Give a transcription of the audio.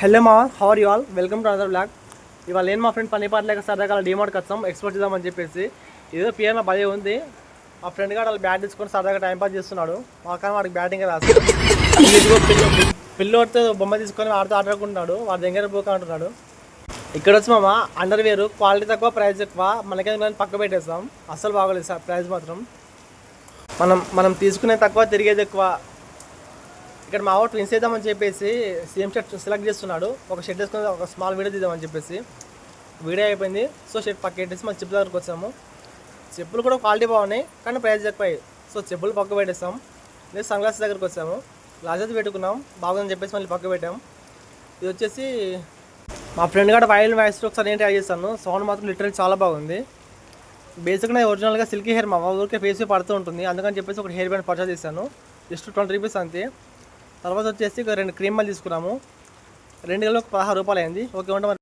Hello మా how are you all welcome to another blog. ఇవాళ నేను మా ఫ్రెండ్ పని పాటలేక సరదాగా డీమార్ట్కి వచ్చాం ఎక్స్పోర్ట్ చేద్దామని చెప్పేసి. ఏదో పిఎన్లో భలే ఉంది. మా ఫ్రెండ్ గారు వాళ్ళు బ్యాట్ తీసుకొని సరదాగా టైంపాస్ చేస్తున్నాడు. కానీ వాడికి బ్యాటింగ్ రాదు. పిల్లోడితో బొమ్మ తీసుకొని వాడితో ఆడుకుంటున్నాడు. వాడి దగ్గర పోక అంటున్నాడు. ఇక్కడ వచ్చి మామ అండర్వేర్ క్వాలిటీ తక్కువ ప్రైస్ ఎక్కువ, మనకేదో పక్క పెట్టేస్తాం. అస్సలు బాగోలేదు సార్, ప్రైస్ మాత్రం మనం తీసుకునే తక్కువ తిరిగేది ఎక్కువ. ఇక్కడ మా వాడు ట్విన్స్ వేద్దామని చెప్పేసి సేమ్ షర్ట్ సెలెక్ట్ చేస్తున్నాడు. ఒక షర్ట్ వేసుకొని ఒక స్మాల్ వీడియో తీద్దామని చెప్పేసి వీడియో అయిపోయింది. సో షర్ట్ పక్క పెట్టేసి మన చెప్పుల దగ్గరకు వచ్చాము. చెప్పులు కూడా క్వాలిటీ బాగున్నాయి కానీ ప్రైస్ ఎక్కువ. సో చెప్పులు పక్క పెట్టేస్తాం. నేను సన్ గ్లాసెస్ దగ్గరకు వచ్చాము. గ్లాసెస్ పెట్టుకున్నాం, బాగుందని చెప్పేసి మళ్ళీ పక్క పెట్టాం. ఇది వచ్చేసి మా ఫ్రెండ్ గారు వైల్డ్ వాయిస్ ఒకసారి నేను ట్రై చేస్తాను. సౌండ్ మాత్రం లిటరల్ చాలా బాగుంది. బేసిక్గా ఒరిజినల్గా సిల్కీ హెయిర్ మా ఊరికే ఫేస్ పడుతూ ఉంటుంది. అందుకని చెప్పేసి ఒక హెయిర్ బ్యాండ్ పర్చేస్ చేశాను. జస్ట్ 20 రూపీస్ అంతే. తర్వాత వచ్చేసి 2 క్రీమ్ మళ్ళీ తీసుకున్నాము. 2 కలిపి 16 రూపాయలు అయింది. ఓకే, ఉంటే మరి